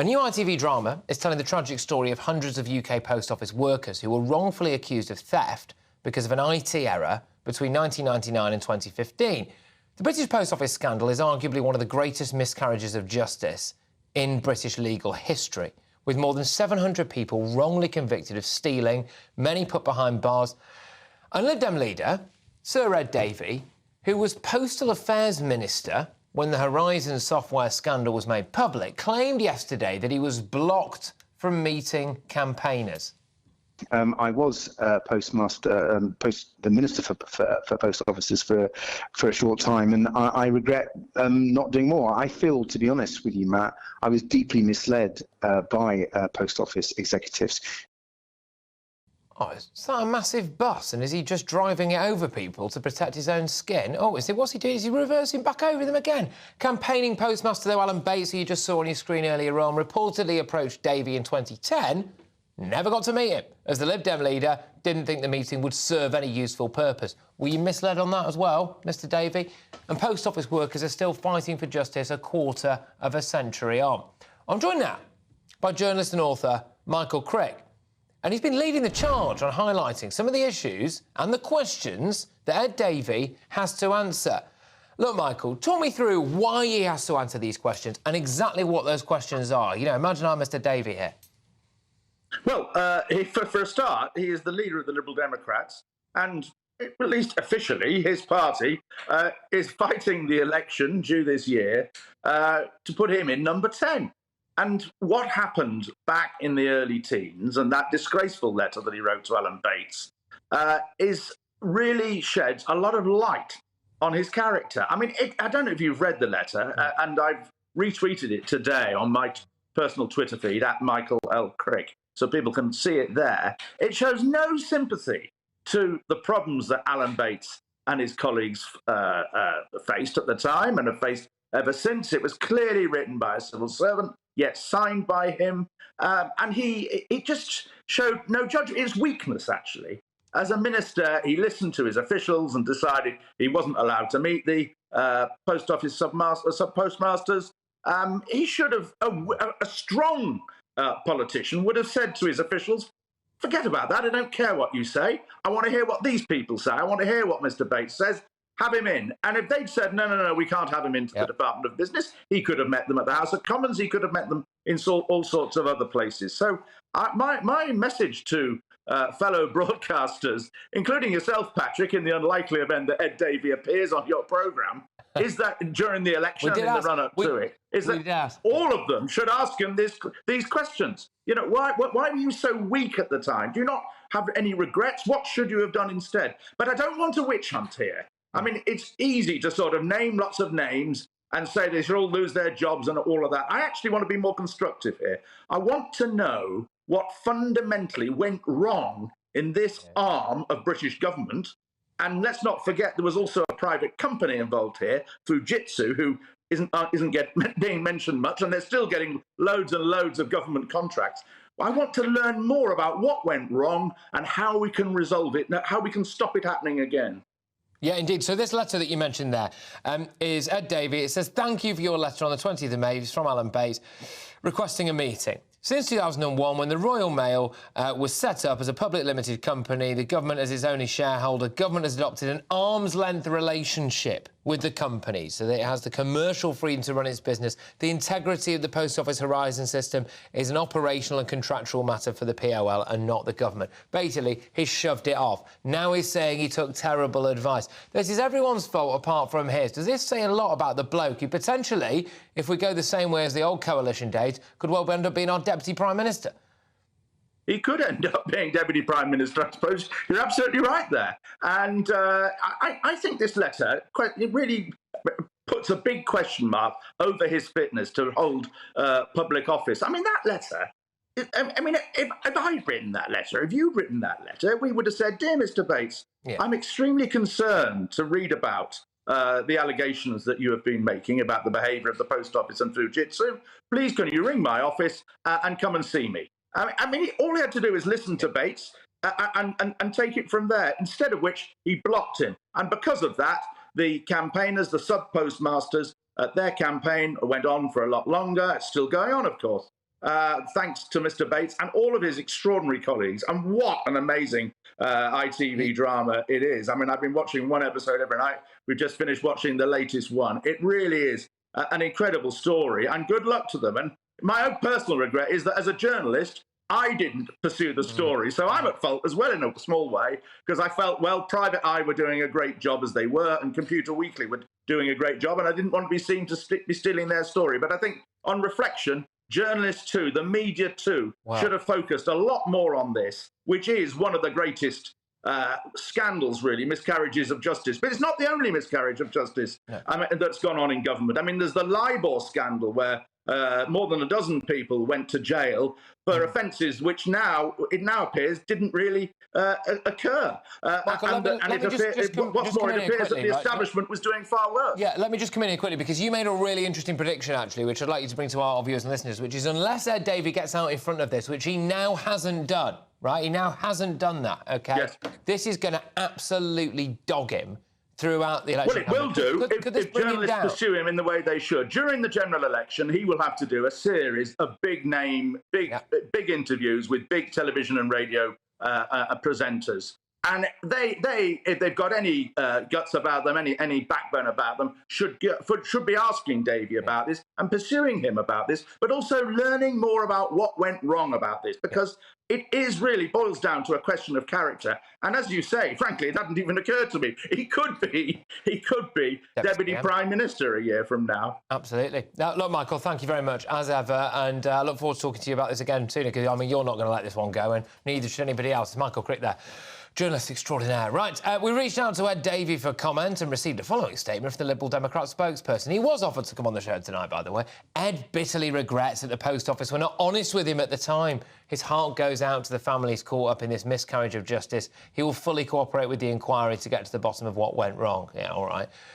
A new ITV drama is telling the tragic story of hundreds of UK post office workers who were wrongfully accused of theft because of an IT error between 1999 and 2015. The British Post Office scandal is arguably one of the greatest miscarriages of justice in British legal history, with more than 700 people wrongly convicted of stealing, many put behind bars. And Lib Dem leader, Sir Ed Davey, who was Postal Affairs Minister when the Horizon software scandal was made public, claimed yesterday that he was blocked from meeting campaigners. I was postmaster, the minister for post offices for a short time, and I regret not doing more. I feel, to be honest with you, Matt, I was deeply misled by post office executives. Oh, is that a massive bus? And is he just driving it over people to protect his own skin? Oh, what's he doing? Is he reversing back over them again? Campaigning postmaster, though, Alan Bates, who you just saw on your screen earlier on, reportedly approached Davey in 2010, never got to meet him, as the Lib Dem leader didn't think the meeting would serve any useful purpose. Were you misled on that as well, Mr Davey? And post office workers are still fighting for justice a quarter of a century on. I'm joined now by journalist and author Michael Crick. And he's been leading the charge on highlighting some of the issues and the questions that Ed Davey has to answer. Look, Michael, talk me through why he has to answer these questions and exactly what those questions are. You know, imagine I'm Mr Davey here. Well, for a start, he is the leader of the Liberal Democrats, and at least officially, his party is fighting the election due this year to put him in number 10. And what happened back in the early teens, and that disgraceful letter that he wrote to Alan Bates, is really sheds a lot of light on his character. I mean, I don't know if you've read the letter, and I've retweeted it today on my personal Twitter feed, at Michael L. Crick, so people can see it there. It shows no sympathy to the problems that Alan Bates and his colleagues faced at the time and have faced ever since. It was clearly written by a civil servant, yet signed by him. And it just showed no judgment. It's weakness, actually. As a minister, he listened to his officials and decided he wasn't allowed to meet the post office sub-postmasters. He should have, a strong politician would have said to his officials, forget about that, I don't care what you say. I want to hear what these people say. I want to hear what Mr Bates says. Have him in. And if they'd said, no, we can't have him into the Department of Business, he could have met them at the House of Commons, he could have met them in all sorts of other places. So my message to fellow broadcasters, including yourself, Patrick, in the unlikely event that Ed Davey appears on your programme, is that during the election and in the run-up to it, is that all of them should ask him these questions. You know, why were you so weak at the time? Do you not have any regrets? What should you have done instead? But I don't want a witch hunt here. I mean, it's easy to sort of name lots of names and say they should all lose their jobs and all of that. I actually want to be more of here. I want to know what fundamentally went wrong in this arm of British government. And let's not forget there was also a private company involved here, Fujitsu, who isn't being mentioned much, and they're still getting loads and loads of government contracts. I want to learn more about what went wrong and how we can resolve it, how we can stop it happening again. Yeah, indeed. So this letter that you mentioned there is Ed Davey. It says, thank you for your letter on the 20th of May. It's from Alan Bates, requesting a meeting. Since 2001, when the Royal Mail was set up as a public limited company, the government as its only shareholder, government has adopted an arm's-length relationship with the company so that it has the commercial freedom to run its business. The integrity of the Post Office Horizon system is an operational and contractual matter for the POL and not the government. Basically, he shoved it off. Now he's saying he took terrible advice. This is everyone's fault apart from his. Does this say a lot about the bloke who potentially, if we go the same way as the old coalition days, could well end up being our Deputy Prime Minister? He could end up being Deputy Prime Minister, I suppose. You're absolutely right there. And I think this letter, it really puts a big question mark over his fitness to hold public office. I mean, that letter, if I'd written that letter, if you'd written that letter, we would have said, dear Mr Bates, I'm extremely concerned to read about the allegations that you have been making about the behaviour of the Post Office and Fujitsu. Please, can you ring my office and come and see me? I mean, all he had to do is listen to Bates and take it from there, instead of which he blocked him. And because of that, the campaigners, the sub-postmasters, their campaign went on for a lot longer. It's still going on, of course. thanks to Mr. Bates and all of his extraordinary colleagues. And what an amazing ITV drama it is. I mean, I've been watching one episode every night. We've just finished watching the latest one. It really is an incredible story, and good luck to them. And my own personal regret is that as a journalist, I didn't pursue the story. So I'm at fault as well in a small way, because I felt, well, Private Eye were doing a great job as they were, and Computer Weekly were doing a great job, and I didn't want to be seen to be stealing their story. But I think on reflection, journalists too, the media too, should have focused a lot more on this, which is one of the greatest scandals, really, miscarriages of justice. But it's not the only miscarriage of justice that's gone on in government. I mean, there's the LIBOR scandal where more than a dozen people went to jail for offences which it now appears didn't really occur. Michael, it appears that the establishment was doing far worse. Yeah, let me just come in here quickly, because you made a really interesting prediction, actually, which I'd like you to bring to our viewers and listeners, which is unless Ed Davey gets out in front of this, which he now hasn't done, right? He now hasn't done that, OK? Yes. This is going to absolutely dog him throughout the election. Well, it will do if journalists pursue him in the way they should. During the general election, he will have to do a series of big big interviews with big television and radio presenters. And if they've got any guts about them, any backbone about them, should be asking Davey about this and pursuing him about this, but also learning more about what went wrong about this, because it really boils down to a question of character. And as you say, frankly, it hadn't even occurred to me. He could be Deputy Prime Minister a year from now. Absolutely. Now, look, Michael, thank you very much, as ever, and I look forward to talking to you about this again soon, because, I mean, you're not going to let this one go, and neither should anybody else. It's Michael Crick there. Journalist extraordinaire. Right, we reached out to Ed Davey for comment and received the following statement from the Liberal Democrat spokesperson. He was offered to come on the show tonight, by the way. Ed bitterly regrets that the Post Office were not honest with him at the time. His heart goes out to the families caught up in this miscarriage of justice. He will fully cooperate with the inquiry to get to the bottom of what went wrong. Yeah, all right.